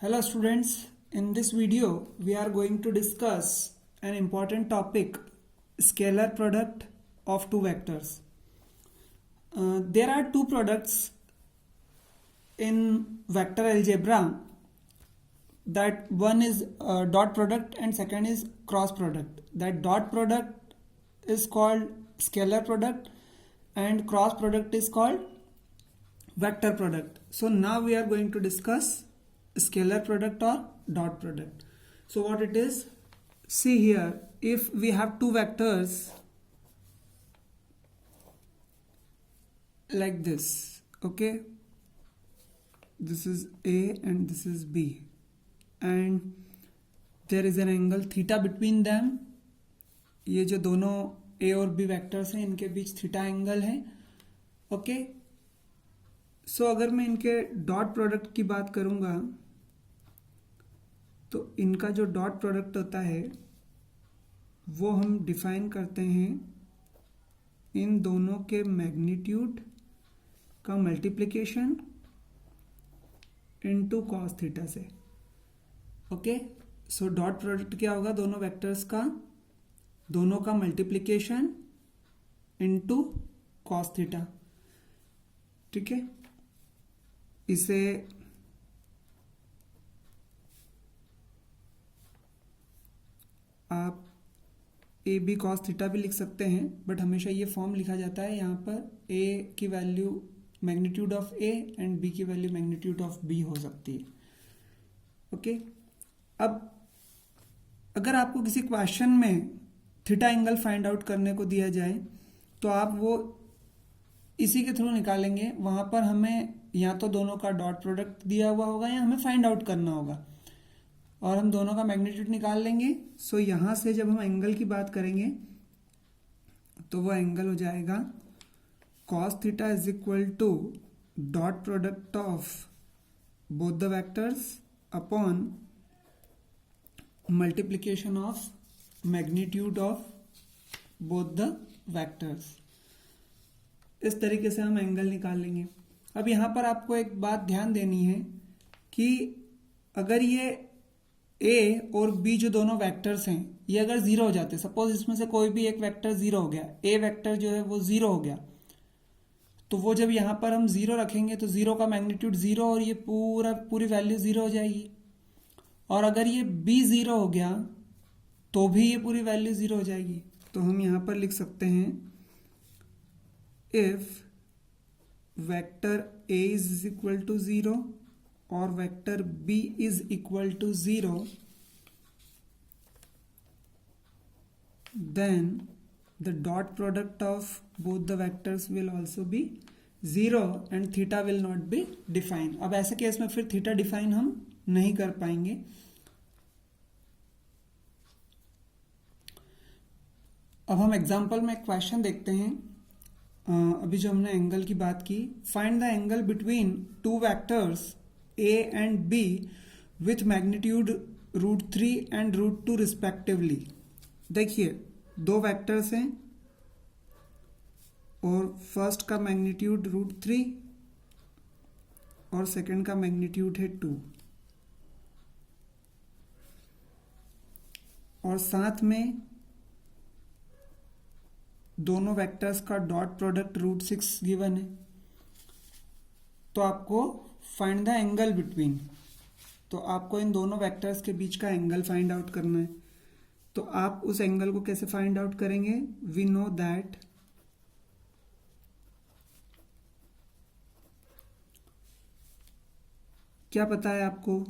Hello students, in this video we are going to discuss an important topic, scalar product of two vectors. There are two products in vector algebra, that one is dot product and second is cross product. That dot product is called scalar product and cross product is called vector product. So now we are going to discuss scalar product or dot product. So what it is, see here, if we have two vectors like this, okay, this is A and this is B, and there is an angle theta between them. ये जो दोनों A और B vectors हैं इनके बीच theta angle है, okay. सो अगर मैं इनके डॉट प्रोडक्ट की बात करूंगा तो इनका जो डॉट प्रोडक्ट होता है वो हम डिफाइन करते हैं इन दोनों के मैग्नीट्यूड का मल्टीप्लिकेशन इनटू कॉस थीटा से, ओके. सो डॉट प्रोडक्ट क्या होगा, दोनों वेक्टर्स का दोनों का मल्टीप्लिकेशन इनटू कॉस थीटा, ठीक है. इसे आप ए बी कॉस थीटा भी लिख सकते हैं, बट हमेशा ये फॉर्म लिखा जाता है. यहाँ पर ए की value magnitude of a and b की वैल्यू मैग्नीट्यूड ऑफ बी हो सकती है, ओके. अब अगर आपको किसी क्वेश्चन में थीटा एंगल फाइंड आउट करने को दिया जाए तो आप वो इसी के थ्रू निकालेंगे. वहाँ पर हमें या तो दोनों का डॉट प्रोडक्ट दिया हुआ होगा या हमें फाइंड आउट करना होगा और हम दोनों का मैग्नीट्यूड निकाल लेंगे. सो यहाँ से जब हम एंगल की बात करेंगे तो वो एंगल हो जाएगा cos theta is equal to dot product of both the vectors upon multiplication of magnitude of both the vectors. इस तरीके से हम एंगल निकाल लेंगे. अब यहाँ पर आपको एक बात ध्यान देनी है कि अगर ये ए और बी जो दोनों वेक्टर्स हैं ये अगर जीरो हो जाते, सपोज इसमें से कोई भी एक वेक्टर जीरो हो गया, ए वेक्टर जो है वो जीरो हो गया, तो वो जब यहाँ पर हम जीरो रखेंगे तो जीरो का मैग्नीट्यूड जीरो और ये पूरी वैल्यू जीरो हो जाएगी. और अगर ये बी जीरो हो गया तो भी ये पूरी वैल्यू जीरो हो जाएगी. तो हम यहाँ पर लिख सकते हैं if vector A is equal to zero और vector B is equal to zero, then the dot product of both the vectors will also be zero and theta will not be defined. अब ऐसे case में फिर theta define हम नहीं कर पाएंगे. अब हम एग्जाम्पल में एक क्वेश्चन देखते हैं. अभी जो हमने एंगल की बात की, find the angle between two vectors A and B with magnitude √3 and √2 respectively. देखिए दो वेक्टर्स हैं और फर्स्ट का मैग्नीट्यूड √3 और सेकंड का मैग्नीट्यूड है 2, और साथ में दोनों वेक्टर्स का डॉट प्रोडक्ट √6 गिवन है. तो आपको फाइंड द एंगल बिटवीन, तो आपको इन दोनों वेक्टर्स के बीच का एंगल फाइंड आउट करना है. तो आप उस एंगल को कैसे फाइंड आउट करेंगे, वी नो दैट क्या पता है आपको,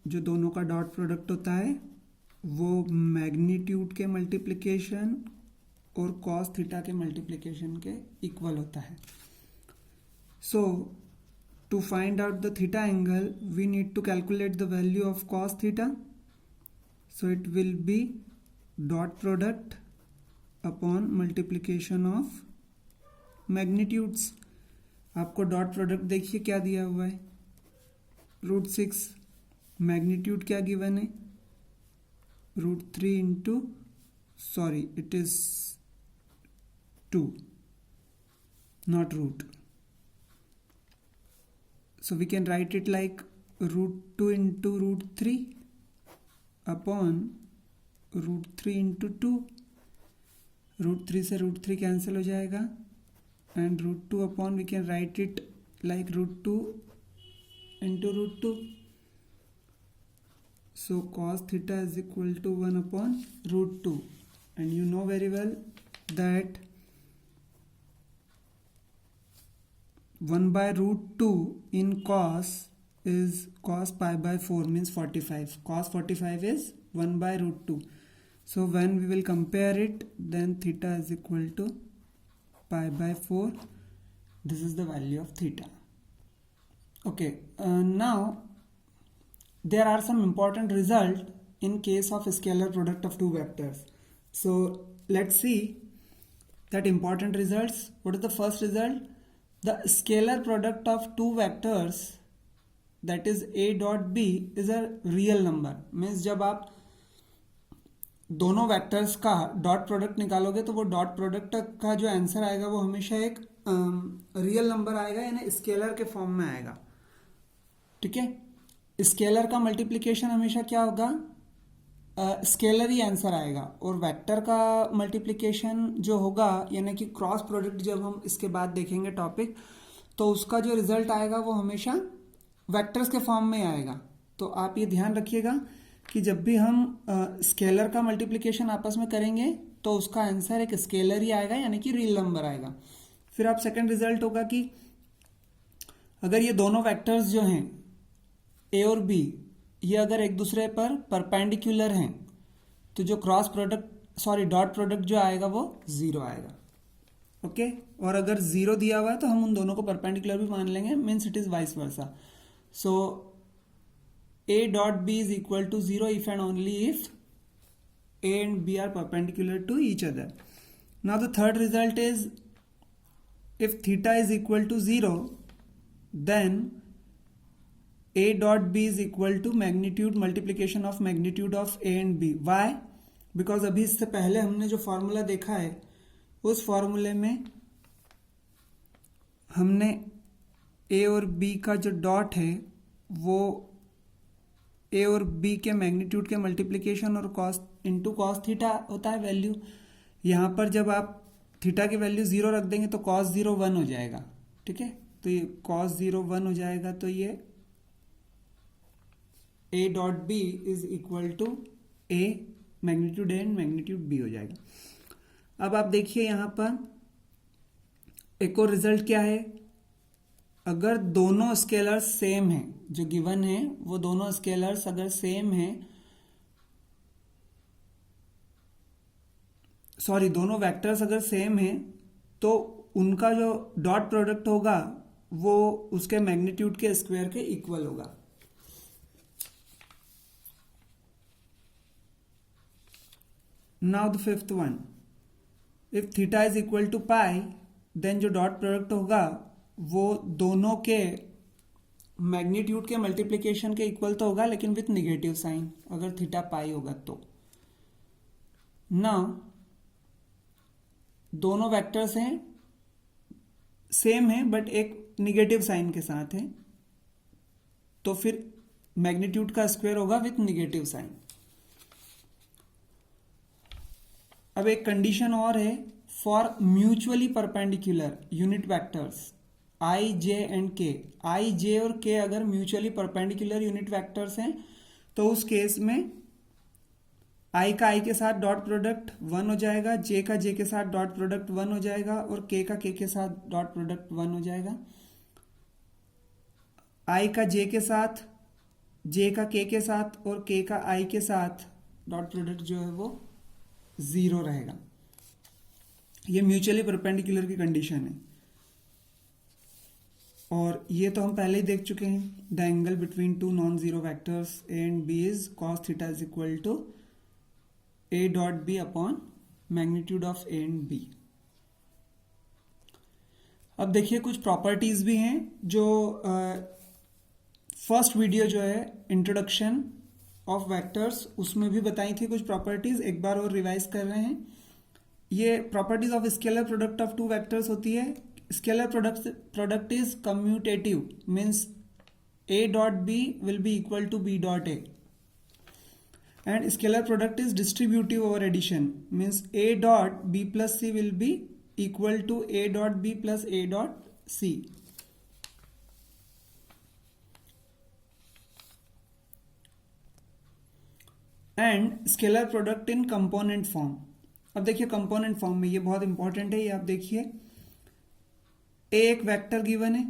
जो दोनों का डॉट प्रोडक्ट होता है वो मैग्नीट्यूड के मल्टीप्लिकेशन और कॉस थीटा के मल्टीप्लिकेशन के इक्वल होता है. So to find out the theta angle we need to calculate the value of cos theta. So it will be dot product upon multiplication of magnitudes. आपको dot product देखिए क्या दिया हुआ है, √6. मैग्नीट्यूड क्या गिवन है, √3 into, sorry it is 2, not root. So we can write it like √2 into √3 upon √3 into 2, √3 से √3 cancel हो जाएगा and √2 upon we can write it like √2 into √2. So cos theta is equal to 1 upon √2, and you know very well that 1 by √2 in cos is cos pi by 4 means 45. Cos 45 is 1 by √2. So when we will compare it, then theta is equal to pi by 4. This is the value of theta. Okay, now there are some important result in case of scalar product of two vectors. So let's see that important results. What is the first result? The scalar product of two vectors, that is a dot b, is a real number. Means जब आप दोनों vectors का dot product निकालोगे तो वो dot product का जो answer आएगा वो हमेशा एक रियल नंबर आएगा, यानी स्केलर के फॉर्म में आएगा. ठीक है, स्केलर का मल्टीप्लिकेशन हमेशा क्या होगा, स्केलर ही आंसर आएगा. और वेक्टर का मल्टीप्लिकेशन जो होगा, यानी कि क्रॉस प्रोडक्ट, जब हम इसके बाद देखेंगे टॉपिक, तो उसका जो रिजल्ट आएगा वो हमेशा वेक्टर्स के फॉर्म में आएगा. तो आप ये ध्यान रखिएगा कि जब भी हम स्केलर का मल्टीप्लिकेशन आपस में करेंगे तो उसका आंसर एक स्केलर ही आएगा, यानी कि रियल नंबर आएगा. फिर आप सेकंड रिजल्ट होगा कि अगर ये दोनों वेक्टर्स जो हैं ए और बी, ये अगर एक दूसरे पर परपेंडिकुलर हैं तो जो क्रॉस प्रोडक्ट डॉट प्रोडक्ट जो आएगा वो 0 आएगा. ओके, और अगर 0 दिया हुआ है तो हम उन दोनों को परपेंडिकुलर भी मान लेंगे, means it is vice versa. So a dot b is equal to 0 if and only if a and b are perpendicular to each other. Now the third result is if theta is equal to 0, then a dot b is equal to magnitude multiplication of magnitude of a and b. Why? Because अभी इससे पहले हमने जो formula देखा है उस फॉर्मूले में हमने a और b का जो डॉट है वो a और b के मैग्नीट्यूड के मल्टीप्लिकेशन और कॉस इंटू कॉस थीटा होता है वैल्यू. यहाँ पर जब आप थीटा की वैल्यू 0 रख देंगे तो कॉस 0 1 हो जाएगा. ठीक है, तो ये कॉस 0 1 हो जाएगा, तो ये a dot b is equal to a magnitude a and magnitude b हो जाएगा. अब आप देखिए यहाँ पर एक और रिजल्ट क्या है. अगर दोनों स्केलर्स सेम हैं, जो गिवन है वो दोनों स्केलर्स अगर सेम हैं, दोनों वेक्टर्स अगर सेम हैं तो उनका जो डॉट प्रोडक्ट होगा वो उसके मैग्नीट्यूड के स्क्वायर के इक्वल होगा. Now the fifth one, if theta is equal to pi, then जो डॉट प्रोडक्ट होगा वो दोनों के मैग्नीट्यूड के मल्टीप्लिकेशन के इक्वल तो होगा, लेकिन विथ निगेटिव साइन, अगर थीटा पाई होगा तो. ना दोनों वेक्टर्स हैं सेम है बट एक निगेटिव साइन के साथ है, तो फिर मैग्नीट्यूड का स्क्वायर होगा विथ निगेटिव साइन. अब एक कंडीशन और है, for mutually perpendicular unit vectors I J and के. आई जे और के अगर म्यूचुअली परपेंडिकुलर यूनिट वेक्टर्स हैं तो उस केस में आई का आई के साथ डॉट प्रोडक्ट 1 हो जाएगा, जे का जे के साथ डॉट प्रोडक्ट 1 हो जाएगा और के का के साथ डॉट प्रोडक्ट 1 हो जाएगा. आई का जे के साथ, जे का के साथ और के का आई के साथ डॉट प्रोडक्ट जो है वो 0 रहेगा. ये म्यूचुअली परपेंडिकुलर की कंडीशन है और ये तो हम पहले ही देख चुके हैं. The angle between two non zero vectors a and b is cos theta is equal to a dot b upon magnitude of a and b. अब देखिए कुछ प्रॉपर्टीज भी हैं जो फर्स्ट वीडियो जो है इंट्रोडक्शन ऑफ वेक्टर्स उसमें भी बताई थी. कुछ प्रॉपर्टीज एक बार और रिवाइज कर रहे हैं. ये properties of scalar product of two vectors होती है. Scalar product is commutative, means A dot B will be equal to B dot A. And scalar product is distributive over addition, means A dot B plus C will be equal to A dot B plus A dot C. And scalar product in component form. अब देखिए component form में ये बहुत important है. ये आप देखिए ए एक वेक्टर गिवन है,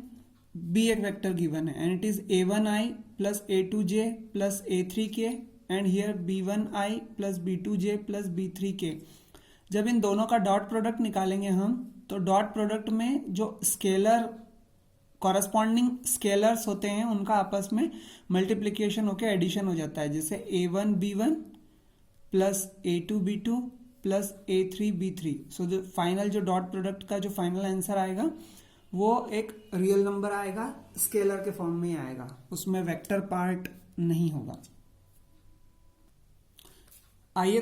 बी एक वेक्टर गिवन है, and it is a1i plus a2j plus a3k and here b1i plus b2j plus b3k. जब इन दोनों का डॉट प्रोडक्ट निकालेंगे हम, तो डॉट प्रोडक्ट में जो स्केलर कॉरस्पॉन्डिंग स्केलर्स होते हैं उनका आपस में मल्टीप्लिकेशन होकर एडिशन हो जाता है. जैसे a1b1 plus a2b2 plus a3b3. सो जो फाइनल जो डॉट प्रोडक्ट का जो फाइनल आंसर आएगा वो एक रियल नंबर आएगा, स्केलर के फॉर्म में ही आएगा, उसमें वेक्टर पार्ट नहीं होगा. आइए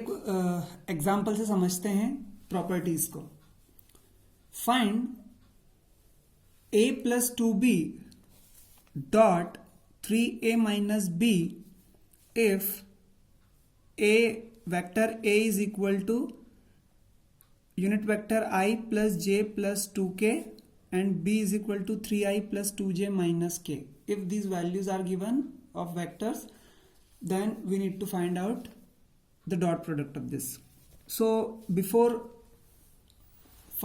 एग्जाम्पल से समझते हैं प्रॉपर्टीज को. Find a plus 2b dot 3a minus b if a vector a is equal to unit vector I plus j plus 2k and b is equal to 3i plus 2j minus k. If these values are given of vectors, then we need to find out the dot product of this. So before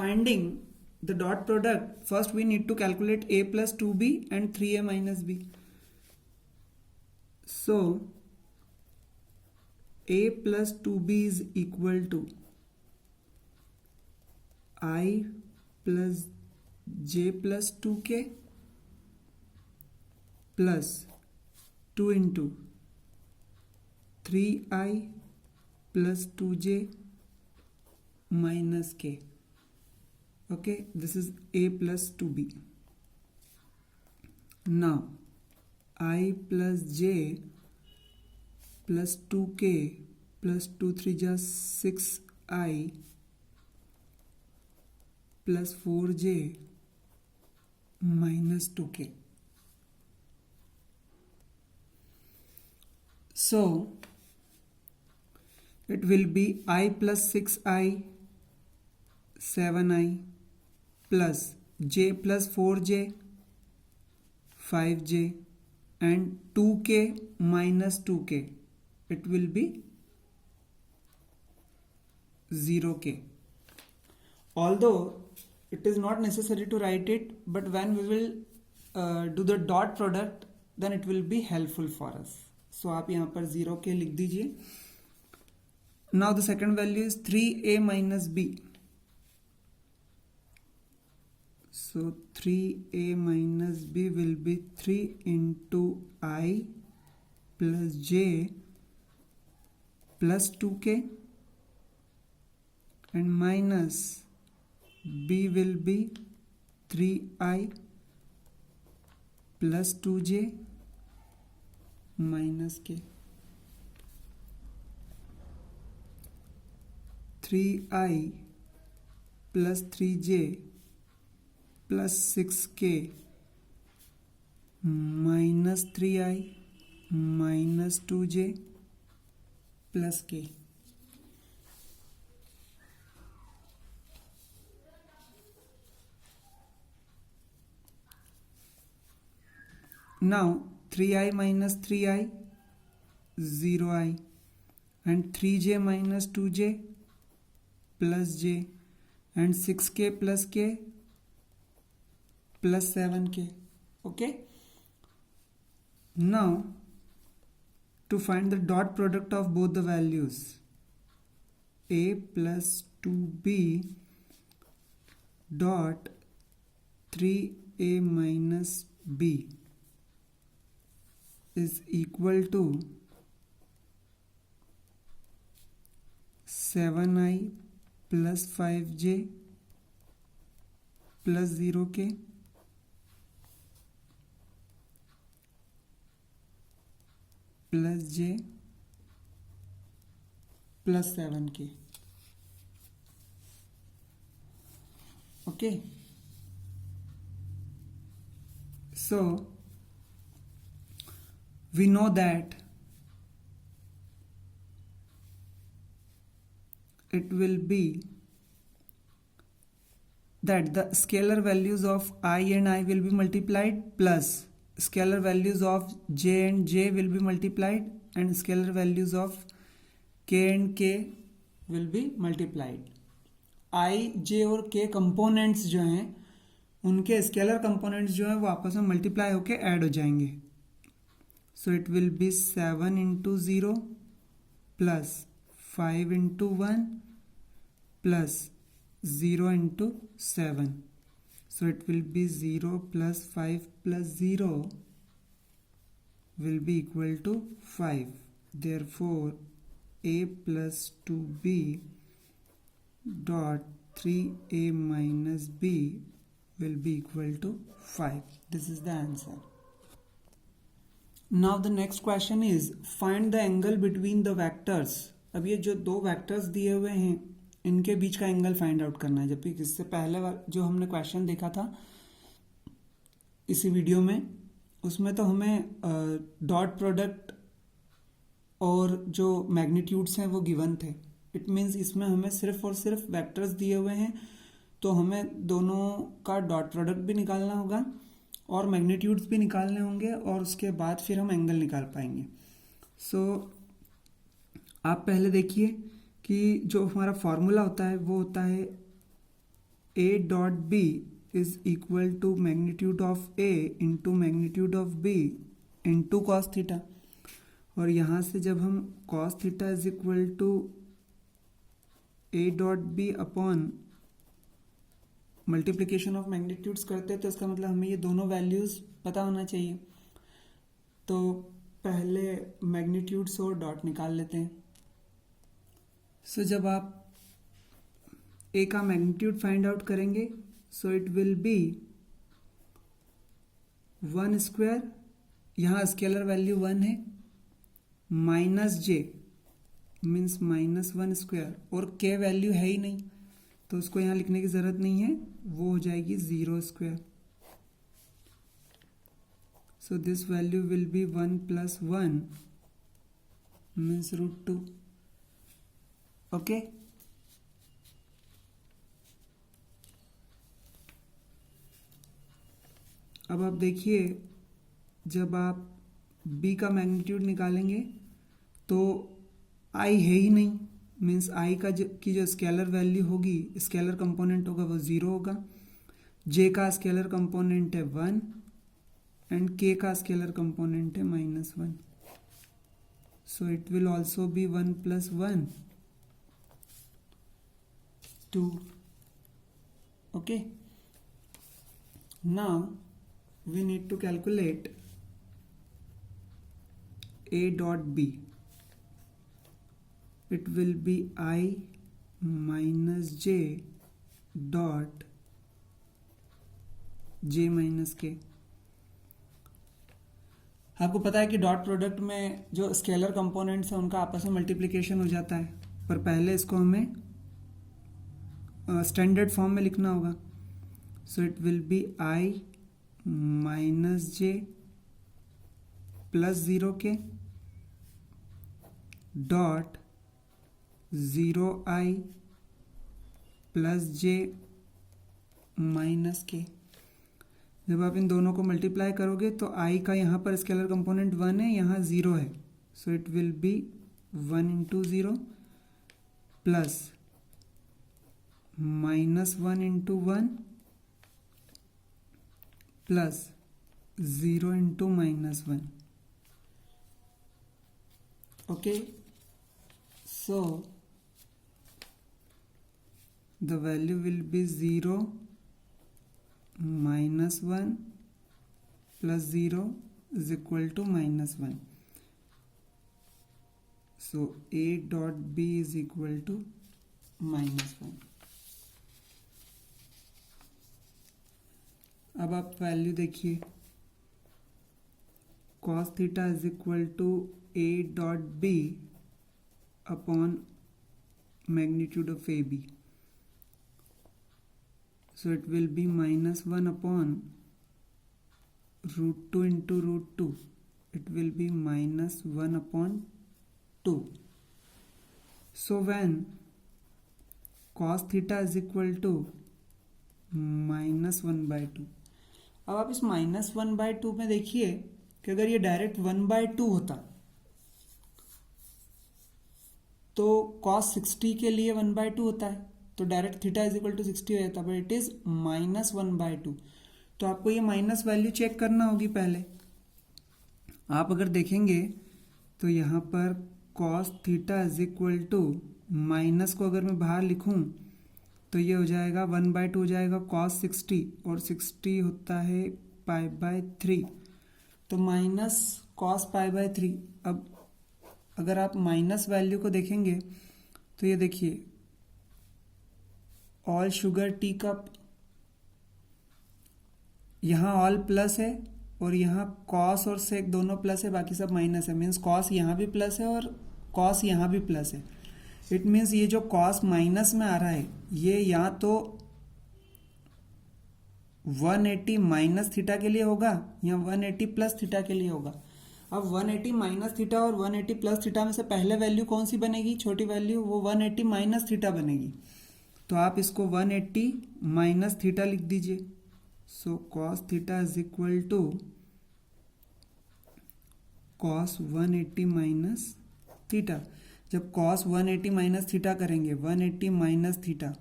finding the dot product, first we need to calculate a plus 2b and 3a minus b. So a plus 2b is equal to I plus j plus 2k plus 2 into 3i plus 2j minus k. Okay, this is a plus 2b. Now I plus j plus 2k plus 2 3 just 6i plus 4j minus 2k. So it will be I plus 6i 7i plus j plus 4j 5j and 2k minus 2k. It will be 0k. Although it is not necessary to write it, but when we will do the dot product, then it will be helpful for us. So आप यहाँ पर 0k लिख दीजिए. Now the second value is 3a minus b. So 3a minus b will be 3 into I plus j plus 2k and minus b will be 3i plus 2j minus k. 3i plus 3j plus 6k minus 3i minus 2j plus k. Now 3i minus 3i 0i and 3j minus 2j plus j and 6k plus k plus 7k. Okay, now to find the dot product of both the values, a plus 2b dot 3a minus b is equal to 7i plus 5j plus 0k plus j plus 7k. Okay, so we know that it will be that the scalar values of I and I will be multiplied plus scalar values of j and j will be multiplied and scalar values of k and k will be multiplied. I, j और k components जो हैं उनके scalar components जो हैं वो आपस में multiply होके ऐड हो जाएंगे. सो it will B 7 into 0 plus 5 into 1 plus 0 into 7. So it will be 0 plus 5 plus 0 will be equal to 5. Therefore, a plus 2b dot 3a minus b will be equal to 5. This is the answer. Now the next question is find the angle between the vectors. अब ये जो दो vectors दिए हुए हैं इनके बीच का angle find out करना है. जबकि इससे पहले जो हमने क्वेश्चन देखा था इसी वीडियो में उसमें तो हमें डॉट प्रोडक्ट और जो मैग्नीट्यूड्स हैं वो गिवन थे. इट मीन्स इसमें हमें सिर्फ और सिर्फ वेक्टर्स दिए हुए हैं तो हमें दोनों का डॉट प्रोडक्ट भी निकालना होगा और मैग्नीट्यूड्स भी निकालने होंगे और उसके बाद फिर हम एंगल निकाल पाएंगे. सो आप पहले देखिए कि जो हमारा फॉर्मूला होता है वो होता है a dot b is equal to magnitude of a into magnitude of b into cos theta. और यहाँ से जब हम cos theta is equal to a dot b upon multiplication of magnitudes करते हैं तो इसका मतलब हमें ये दोनों वैल्यूज़ पता होना चाहिए. तो पहले मैग्नीट्यूड्स और डॉट निकाल लेते हैं. सो जब आप a का मैग्नीट्यूड फाइंड आउट करेंगे सो इट विल बी 1 स्क्वायर, यहाँ स्केलर वैल्यू 1 है, minus j means minus 1 square और k वैल्यू है ही नहीं तो उसको यहाँ लिखने की ज़रूरत नहीं है, वो हो जाएगी 0 square. So this value will be 1 plus 1 means √2. Okay अब आप देखिए जब आप b का मैग्नीट्यूड निकालेंगे तो i है ही नहीं मीन्स i का की जो स्केलर वैल्यू होगी स्केलर कंपोनेंट होगा वो 0 होगा. j का स्केलर कंपोनेंट है 1 एंड k का स्केलर कंपोनेंट है -1. सो it will also be 1 plus 1 2. Okay, now we need to calculate a dot b. It will be I minus j dot j minus k. आपको पता है कि dot product में जो scalar components हैं उनका आपस में मल्टीप्लिकेशन हो जाता है, पर पहले इसको हमें स्टैंडर्ड फॉर्म में लिखना होगा. सो it will B i minus J plus 0 के डॉट 0i प्लस जे माइनस के. जब आप इन दोनों को मल्टीप्लाई करोगे तो i का यहाँ पर स्केलर कंपोनेंट 1 है, यहाँ 0 है. So it will be 1 into 0 plus -1 into 1 plus 0 into -1. Okay, so the value will be 0 -1 plus 0 is equal to -1. So a dot b is equal to -1. अब आप वैल्यू देखिए cos theta is equal to a dot b upon magnitude of a b. So it will be -1 upon √2 into √2 it will be minus 1 upon 2. So when cos theta is equal to minus 1/2, अब आप इस minus 1/2 में देखिए कि अगर ये direct 1/2 होता तो cos 60 के लिए 1/2 होता है, तो direct theta is equal to 60 हो जाता, बट इट इज minus 1/2। तो आपको ये माइनस वैल्यू चेक करना होगी पहले। आप अगर देखेंगे तो यहाँ पर cos theta is equal to, minus को अगर मैं बाहर लिखूँ तो ये हो जाएगा 1/2 हो जाएगा cos 60, और 60 होता है π/3, तो माइनस cos π/3। अब अगर आप माइनस वैल्यू को देखेंगे तो ये देखिए ऑल शुगर टी कप, यहाँ ऑल प्लस है और यहाँ कॉस और सेक दोनों प्लस है, बाकी सब माइनस है। मीन्स कॉस यहाँ भी प्लस है और कॉस यहाँ भी प्लस है। इट मीन्स ये जो कॉस माइनस में आ रहा है ये या तो 180 माइनस थीटा के लिए होगा या 180 प्लस थीटा के लिए होगा। अब 180 माइनस थीटा और 180 प्लस थीटा में से पहले वैल्यू कौन सी बनेगी, छोटी वैल्यू, वो 180 माइनस थीटा बनेगी। तो आप इसको 180 माइनस थीटा लिख दीजिए। So cos theta is equal to cos 180 minus theta. जब कॉस 180 माइनस थीटा करेंगे 180 माइनस थीटा,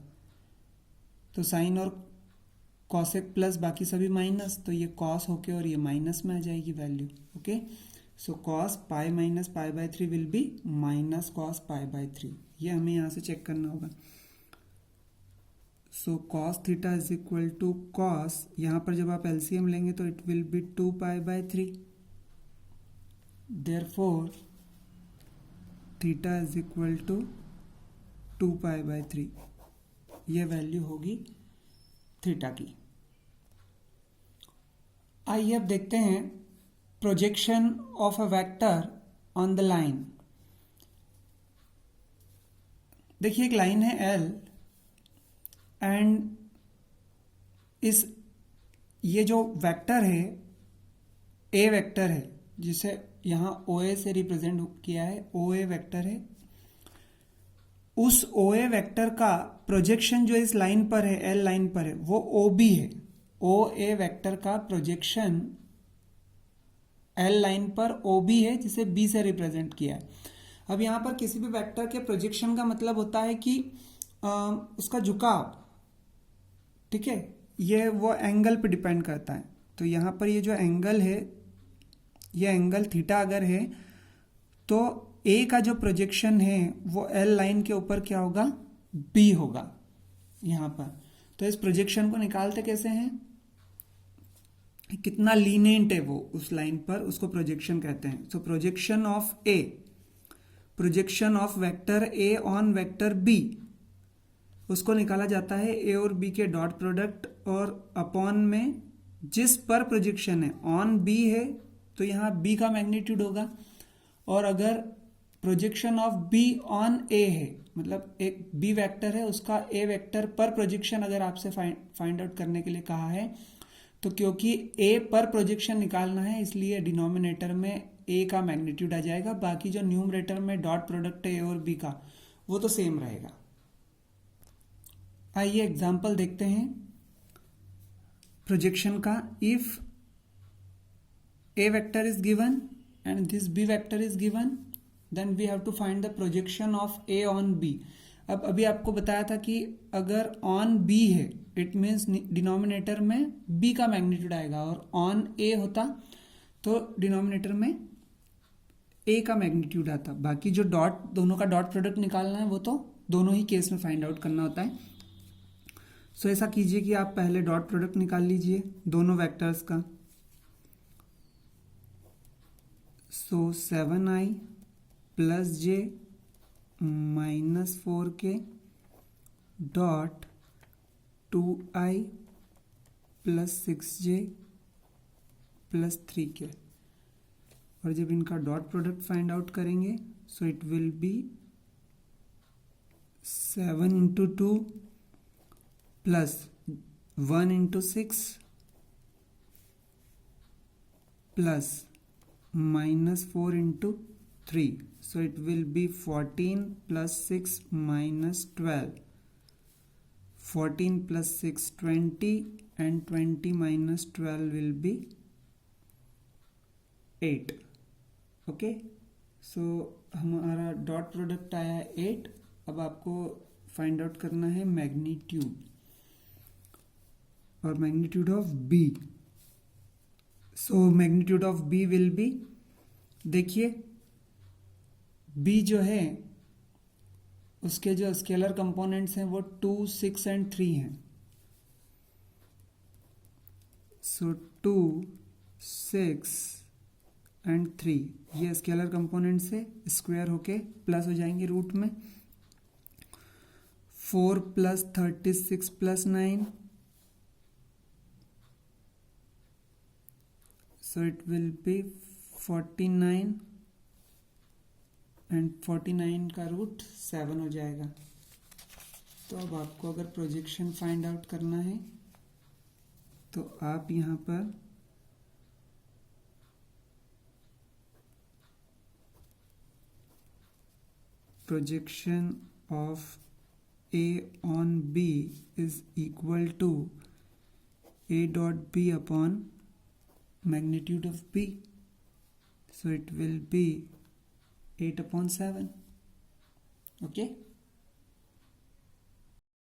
तो साइन और कॉसेक प्लस बाकी सभी माइनस, तो ये कॉस होके और ये माइनस में आ जाएगी value. Okay, so cos pi minus π/3 will be minus cos π/3। ये हमें यहाँ से चेक करना होगा। So cos theta is equal to cos, यहाँ पर जब आप एलसीएम लेंगे तो it will be 2π/3। Therefore theta is equal to 2π/3। ये वैल्यू होगी थीटा की। आइए अब देखते हैं projection of a vector on the line. देखिए एक लाइन है L एंड ये जो वेक्टर है A वेक्टर है, जिसे यहाँ OA से रिप्रेजेंट किया है, OA वेक्टर है। उस OA वेक्टर का प्रोजेक्शन जो इस लाइन पर है, L लाइन पर है, वो OB है। OA वेक्टर का प्रोजेक्शन L लाइन पर OB है, जिसे B से रिप्रेजेंट किया है। अब यहाँ पर किसी भी वेक्टर के प्रोजेक्शन का मतलब होता है कि उसका झुकाव, ठीक है, ये वो एंगल पे डिपेंड करता है। तो यहाँ पर ये जो एंगल है, ये एंगल थीटा अगर है तो A का जो प्रोजेक्शन है वो L लाइन के ऊपर क्या होगा, B होगा यहाँ पर। तो इस प्रोजेक्शन को निकालते कैसे हैं, कितना लीनिएंट है वो उस लाइन पर, उसको प्रोजेक्शन कहते हैं। So projection of A, projection of vector A on vector B, उसको निकाला जाता है A और B के डॉट प्रोडक्ट और अपॉन में जिस पर प्रोजेक्शन है। ऑन B है तो यहाँ B का मैग्नीट्यूड होगा, और अगर projection of B on A है, मतलब एक B वेक्टर है उसका A वेक्टर पर प्रोजेक्शन अगर आपसे फाइंड आउट करने के लिए कहा है, तो क्योंकि A पर प्रोजेक्शन निकालना है इसलिए डिनोमिनेटर में A का मैग्नीट्यूड आ जाएगा, बाकी जो न्यूमरेटर में डॉट प्रोडक्ट है A और B का वो तो सेम रहेगा। आइए एग्जाम्पल देखते हैं प्रोजेक्शन का। If A vector is given and this B vector is given, then we have to find the projection of A on B। अब अभी आपको बताया था कि अगर on B है इट मीन्स डिनोमिनेटर में B का मैग्नीट्यूड आएगा, और on A होता तो डिनोमिनेटर में A का मैग्नीट्यूड आता। बाकी जो डॉट, दोनों का डॉट प्रोडक्ट निकालना है वो तो दोनों ही केस में फाइंड आउट करना होता है। सो ऐसा कीजिए कि आप पहले डॉट प्रोडक्ट निकाल लीजिए दोनों वेक्टर्स का। सो 7i plus j minus 4k dot 2i plus 6j plus 3k, और जब इनका डॉट प्रोडक्ट फाइंड आउट करेंगे सो it will B 7 into 2 plus 1 into 6 plus minus 4 into 3. So it will be 14 plus 6 minus 12. 14 plus 6 20 and 20 minus 12 will be 8. Okay, सो हमारा dot product आया है 8. अब आपको find out करना है मैग्नीट्यूड और magnitude of B. So magnitude of B will be, देखिए B जो है उसके जो स्केलर कंपोनेंट्स हैं वो 2, 6 एंड 3 हैं. सो 2, 6 एंड 3 ये स्केलर कंपोनेंट से स्क्वायर होके प्लस हो जाएंगे रूट में. 4 plus 36 plus 9, so it will be 49 and 49 का रूट 7 हो जाएगा. तो अब आपको अगर प्रोजेक्शन फाइंड आउट करना है तो आप यहाँ पर projection of A on B is equal to A dot B upon magnitude of B. So it will be 8 upon 7. Okay.